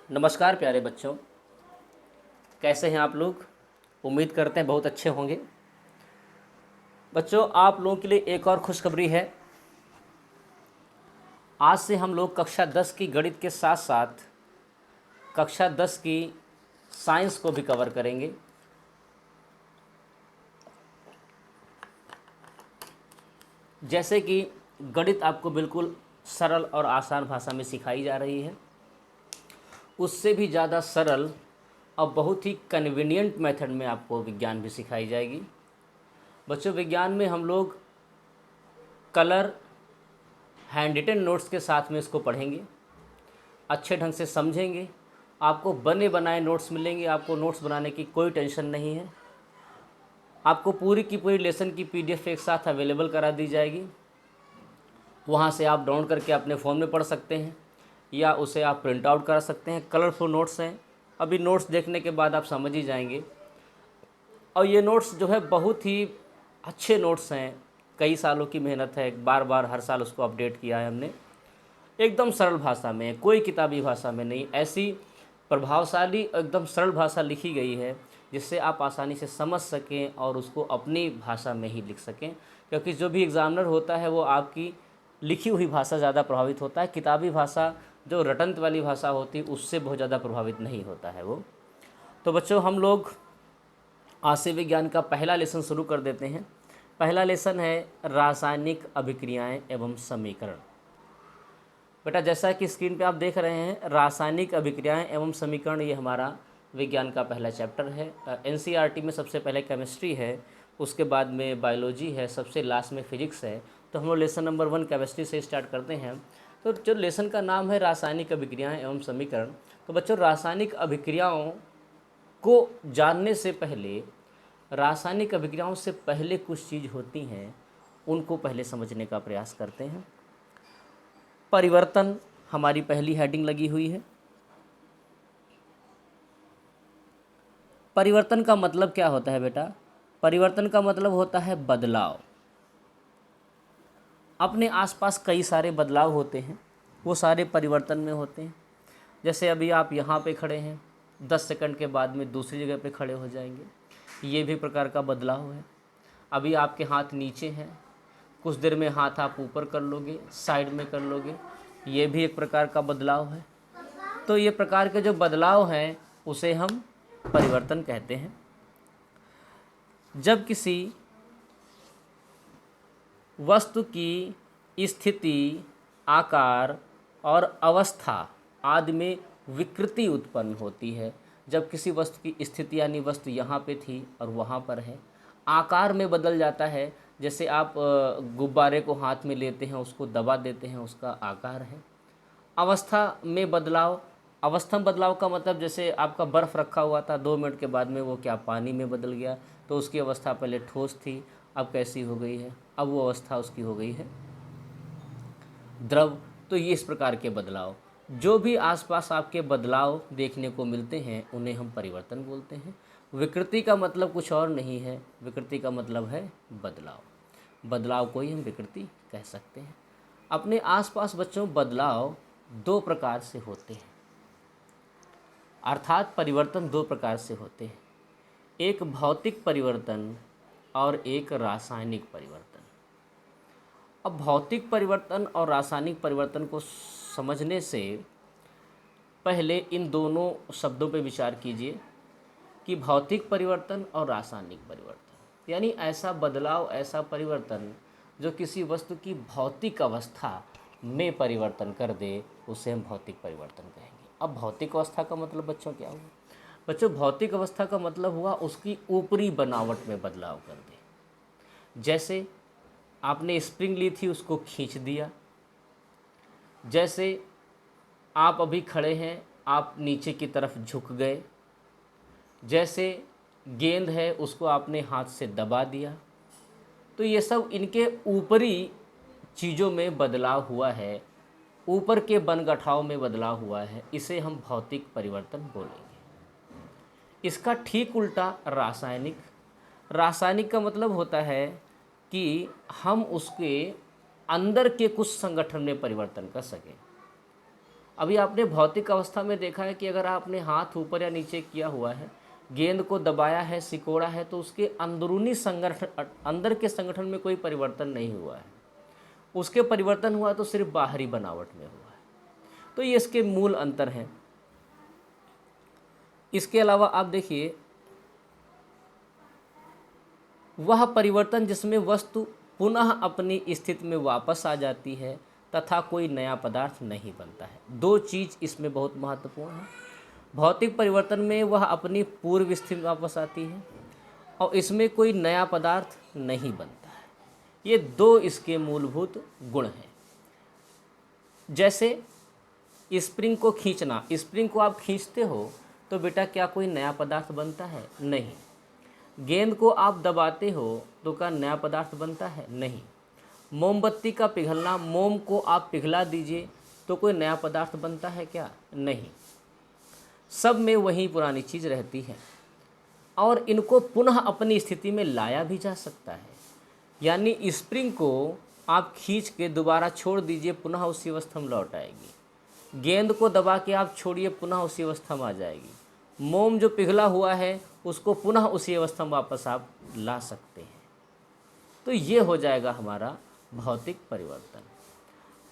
नमस्कार प्यारे बच्चों, कैसे हैं आप लोग। उम्मीद करते हैं बहुत अच्छे होंगे। बच्चों, आप लोगों के लिए एक और खुशखबरी है। आज से हम लोग कक्षा 10 की गणित के साथ साथ कक्षा 10 की साइंस को भी कवर करेंगे। जैसे कि गणित आपको बिल्कुल सरल और आसान भाषा में सिखाई जा रही है, उससे भी ज़्यादा सरल और बहुत ही कन्वीनियंट मेथड में आपको विज्ञान भी सिखाई जाएगी। बच्चों, विज्ञान में हम लोग कलर हैंड रिटन नोट्स के साथ में इसको पढ़ेंगे, अच्छे ढंग से समझेंगे। आपको बने बनाए नोट्स मिलेंगे, आपको नोट्स बनाने की कोई टेंशन नहीं है। आपको पूरी की पूरी लेसन की पीडीएफ एक साथ अवेलेबल करा दी जाएगी। वहाँ से आप डाउनलोड करके अपने फ़ोन में पढ़ सकते हैं या उसे आप प्रिंट आउट करा सकते हैं। कलरफुल नोट्स हैं। अभी नोट्स देखने के बाद आप समझ ही जाएंगे। और ये नोट्स जो है बहुत ही अच्छे नोट्स हैं। कई सालों की मेहनत है, बार बार हर साल उसको अपडेट किया है हमने। एकदम सरल भाषा में, कोई किताबी भाषा में नहीं, ऐसी प्रभावशाली एकदम सरल भाषा लिखी गई है जिससे आप आसानी से समझ सकें और उसको अपनी भाषा में ही लिख सकें। क्योंकि जो भी एग्ज़ामिनर होता है वो आपकी लिखी हुई भाषा ज़्यादा प्रभावित होता है। किताबी भाषा जो रटंत वाली भाषा होती है उससे बहुत ज़्यादा प्रभावित नहीं होता है वो। तो बच्चों, हम लोग आज से विज्ञान का पहला लेसन शुरू कर देते हैं। पहला लेसन है रासायनिक अभिक्रियाएं एवं समीकरण। बेटा, जैसा कि स्क्रीन पे आप देख रहे हैं, रासायनिक अभिक्रियाएं एवं समीकरण, ये हमारा विज्ञान का पहला चैप्टर है। एनसीईआरटी में सबसे पहले केमिस्ट्री है, उसके बाद में बायोलॉजी है, सबसे लास्ट में फिजिक्स है। तो हम लोग लेसन नंबर 1 केमिस्ट्री से स्टार्ट करते हैं। तो जो लेसन का नाम है रासायनिक अभिक्रियाएं एवं समीकरण, तो बच्चों रासायनिक अभिक्रियाओं को जानने से पहले, रासायनिक अभिक्रियाओं से पहले कुछ चीज़ होती हैं, उनको पहले समझने का प्रयास करते हैं। परिवर्तन हमारी पहली हेडिंग लगी हुई है। परिवर्तन का मतलब क्या होता है बेटा? परिवर्तन का मतलब होता है बदलाव। अपने आसपास कई सारे बदलाव होते हैं, वो सारे परिवर्तन में होते हैं। जैसे अभी आप यहाँ पे खड़े हैं, 10 सेकंड के बाद में दूसरी जगह पे खड़े हो जाएंगे, ये भी प्रकार का बदलाव है। अभी आपके हाथ नीचे हैं, कुछ देर में हाथ आप ऊपर कर लोगे, साइड में कर लोगे, ये भी एक प्रकार का बदलाव है। तो ये प्रकार के जो बदलाव हैं उसे हम परिवर्तन कहते हैं। जब किसी वस्तु की स्थिति, आकार और अवस्था आदि में विकृति उत्पन्न होती है। जब किसी वस्तु की स्थिति यानी वस्तु यहाँ पे थी और वहाँ पर है, आकार में बदल जाता है। जैसे आप गुब्बारे को हाथ में लेते हैं, उसको दबा देते हैं, उसका आकार है। अवस्था में बदलाव, अवस्था में बदलाव का मतलब जैसे आपका बर्फ़ रखा हुआ था, 2 मिनट के बाद में वो क्या पानी में बदल गया, तो उसकी अवस्था पहले ठोस थी, अब कैसी हो गई है, अब वो अवस्था उसकी हो गई है द्रव। तो ये इस प्रकार के बदलाव, जो भी आसपास आपके बदलाव देखने को मिलते हैं उन्हें हम परिवर्तन बोलते हैं। विकृति का मतलब कुछ और नहीं है, विकृति का मतलब है बदलाव। बदलाव को ही हम विकृति कह सकते हैं। अपने आसपास बच्चों बदलाव 2 प्रकार से होते हैं, अर्थात परिवर्तन 2 प्रकार से होते हैं, एक भौतिक परिवर्तन और एक रासायनिक परिवर्तन। अब भौतिक परिवर्तन और रासायनिक परिवर्तन को समझने से पहले इन दोनों शब्दों पर विचार कीजिए कि भौतिक परिवर्तन और रासायनिक परिवर्तन यानी ऐसा बदलाव, ऐसा परिवर्तन जो किसी वस्तु की भौतिक अवस्था में परिवर्तन कर दे, उसे हम भौतिक परिवर्तन कहेंगे। अब भौतिक अवस्था का मतलब बच्चों क्या हुआ? बच्चों, भौतिक अवस्था का मतलब हुआ उसकी ऊपरी बनावट में बदलाव कर दे। जैसे आपने स्प्रिंग ली थी, उसको खींच दिया। जैसे आप अभी खड़े हैं, आप नीचे की तरफ झुक गए। जैसे गेंद है, उसको आपने हाथ से दबा दिया। तो ये सब इनके ऊपरी चीज़ों में बदलाव हुआ है, ऊपर के बनगठाव में बदलाव हुआ है, इसे हम भौतिक परिवर्तन बोलेंगे। इसका ठीक उल्टा रासायनिक। रासायनिक का मतलब होता है कि हम उसके अंदर के कुछ संगठन में परिवर्तन कर सकें। अभी आपने भौतिक अवस्था में देखा है कि अगर आपने हाथ ऊपर या नीचे किया हुआ है, गेंद को दबाया है, सिकोड़ा है, तो उसके अंदरूनी संगठन, अंदर के संगठन में कोई परिवर्तन नहीं हुआ है। उसके परिवर्तन हुआ तो सिर्फ बाहरी बनावट में हुआ है। तो ये इसके मूल अंतर हैं। इसके अलावा आप देखिए, वह परिवर्तन जिसमें वस्तु पुनः अपनी स्थिति में वापस आ जाती है तथा कोई नया पदार्थ नहीं बनता है। दो चीज़ इसमें बहुत महत्वपूर्ण है। भौतिक परिवर्तन में वह अपनी पूर्व स्थिति में वापस आती है और इसमें कोई नया पदार्थ नहीं बनता है। ये दो इसके मूलभूत गुण हैं। जैसे स्प्रिंग को खींचना, स्प्रिंग को आप खींचते हो तो बेटा क्या कोई नया पदार्थ बनता है? नहीं। गेंद को आप दबाते हो तो क्या नया पदार्थ बनता है? नहीं। मोमबत्ती का पिघलना, मोम को आप पिघला दीजिए तो कोई नया पदार्थ बनता है क्या? नहीं। सब में वही पुरानी चीज़ रहती है और इनको पुनः अपनी स्थिति में लाया भी जा सकता है। यानी स्प्रिंग को आप खींच के दोबारा छोड़ दीजिए, पुनः उसी अवस्था में लौट आएगी। गेंद को दबा के आप छोड़िए, पुनः उसी अवस्था में आ जाएगी। मोम जो पिघला हुआ है उसको पुनः उसी अवस्था में वापस आप ला सकते हैं। तो ये हो जाएगा हमारा भौतिक परिवर्तन।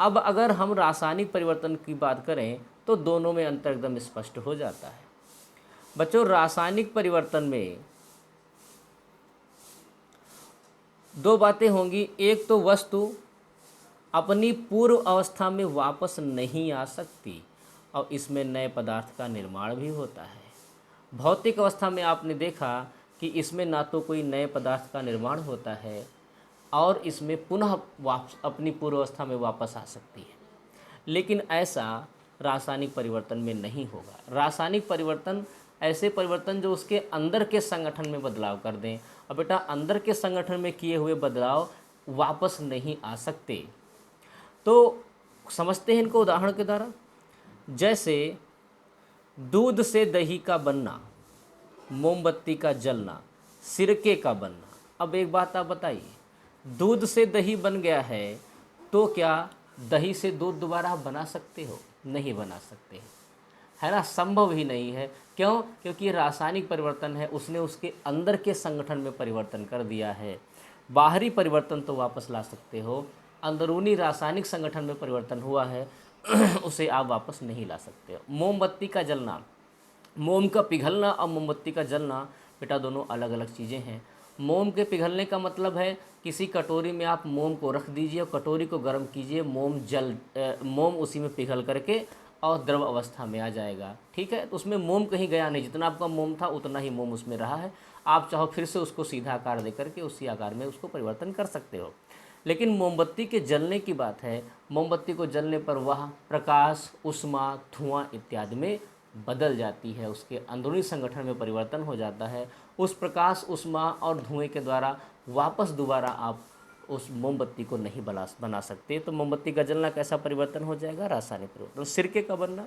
अब अगर हम रासायनिक परिवर्तन की बात करें तो दोनों में अंतर एकदम स्पष्ट हो जाता है। बच्चों, रासायनिक परिवर्तन में दो बातें होंगी। एक तो वस्तु अपनी पूर्व अवस्था में वापस नहीं आ सकती और इसमें नए पदार्थ का निर्माण भी होता है। भौतिक अवस्था में आपने देखा कि इसमें ना तो कोई नए पदार्थ का निर्माण होता है और इसमें पुनः वापस अपनी पूर्व अवस्था में वापस आ सकती है। लेकिन ऐसा रासायनिक परिवर्तन में नहीं होगा। रासायनिक परिवर्तन ऐसे परिवर्तन जो उसके अंदर के संगठन में बदलाव कर दें, और बेटा अंदर के संगठन में किए हुए बदलाव वापस नहीं आ सकते। तो समझते हैं इनको उदाहरण के द्वारा। जैसे दूध से दही का बनना, मोमबत्ती का जलना, सिरके का बनना। अब एक बात आप बताइए, दूध से दही बन गया है तो क्या दही से दूध दोबारा आप बना सकते हो? नहीं बना सकते, है ना, संभव ही नहीं है। क्यों? क्योंकि ये रासायनिक परिवर्तन है, उसने उसके अंदर के संगठन में परिवर्तन कर दिया है। बाहरी परिवर्तन तो वापस ला सकते हो, अंदरूनी रासायनिक संगठन में परिवर्तन हुआ है उसे आप वापस नहीं ला सकते हो। मोमबत्ती का जलना, मोम का पिघलना और मोमबत्ती का जलना बेटा दोनों अलग अलग चीज़ें हैं। मोम के पिघलने का मतलब है किसी कटोरी में आप मोम को रख दीजिए और कटोरी को गर्म कीजिए, मोम उसी में पिघल करके और द्रव अवस्था में आ जाएगा। ठीक है, तो उसमें मोम कहीं गया नहीं, जितना आपका मोम था उतना ही मोम उसमें रहा है। आप चाहो फिर से उसको सीधा आकार दे करके उसी आकार में उसको परिवर्तन कर सकते हो। लेकिन मोमबत्ती के जलने की बात है, मोमबत्ती को जलने पर वह प्रकाश, उष्मा, धुआं इत्यादि में बदल जाती है, उसके अंदरूनी संगठन में परिवर्तन हो जाता है। उस प्रकाश, उष्मा और धुएं के द्वारा वापस दोबारा आप उस मोमबत्ती को नहीं बना सकते। तो मोमबत्ती का जलना कैसा परिवर्तन हो जाएगा? रासायनिक परिवर्तन। सिरके का बनना,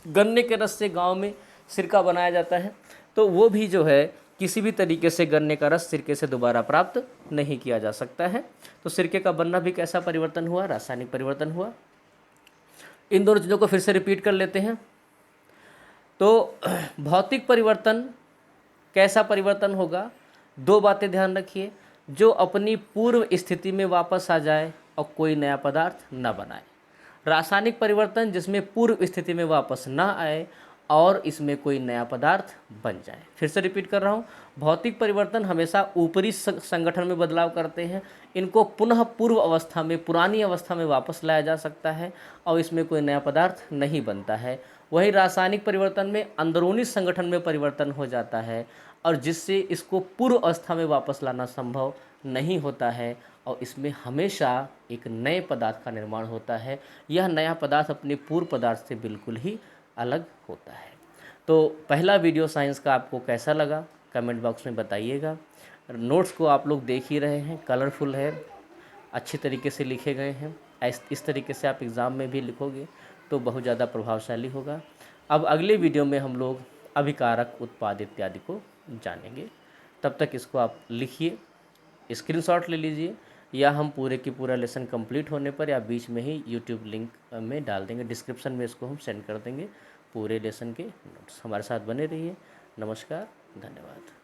गन्ने के रस से गांव में सिरका बनाया जाता है, तो वो भी जो है किसी भी तरीके से गन्ने का रस सिरके से दोबारा प्राप्त नहीं किया जा सकता है। तो सिरके का बनना भी कैसा परिवर्तन हुआ? रासायनिक परिवर्तन हुआ। इन दोनों चीज़ों को फिर से रिपीट कर लेते हैं। तो भौतिक परिवर्तन कैसा परिवर्तन होगा? दो बातें ध्यान रखिए, जो अपनी पूर्व स्थिति में वापस आ जाए और कोई नया पदार्थ न बनाए। रासायनिक परिवर्तन जिसमें पूर्व स्थिति में वापस ना आए और इसमें कोई नया पदार्थ बन जाए। फिर से रिपीट कर रहा हूँ, भौतिक परिवर्तन हमेशा ऊपरी संगठन में बदलाव करते हैं, इनको पुनः पूर्व अवस्था में, पुरानी अवस्था में वापस लाया जा सकता है और इसमें कोई नया पदार्थ नहीं बनता है। वही रासायनिक परिवर्तन में अंदरूनी संगठन में परिवर्तन हो जाता है और जिससे इसको पूर्व अवस्था में वापस लाना संभव नहीं होता है और इसमें हमेशा एक नए पदार्थ का निर्माण होता है। यह नया पदार्थ अपने पूर्व पदार्थ से बिल्कुल ही अलग होता है। तो पहला वीडियो साइंस का आपको कैसा लगा कमेंट बॉक्स में बताइएगा। नोट्स को आप लोग देख ही रहे हैं, कलरफुल है, अच्छे तरीके से लिखे गए हैं। इस तरीके से आप एग्ज़ाम में भी लिखोगे तो बहुत ज़्यादा प्रभावशाली होगा। अब अगले वीडियो में हम लोग अभिकारक उत्पाद इत्यादि को जानेंगे। तब तक इसको आप लिखिए, स्क्रीनशॉट ले लीजिए, या हम पूरे की पूरा लेसन कंप्लीट होने पर या बीच में ही यूट्यूब लिंक में डाल देंगे, डिस्क्रिप्शन में इसको हम सेंड कर देंगे पूरे लेसन के नोट्स। हमारे साथ बने रहिए। नमस्कार, धन्यवाद।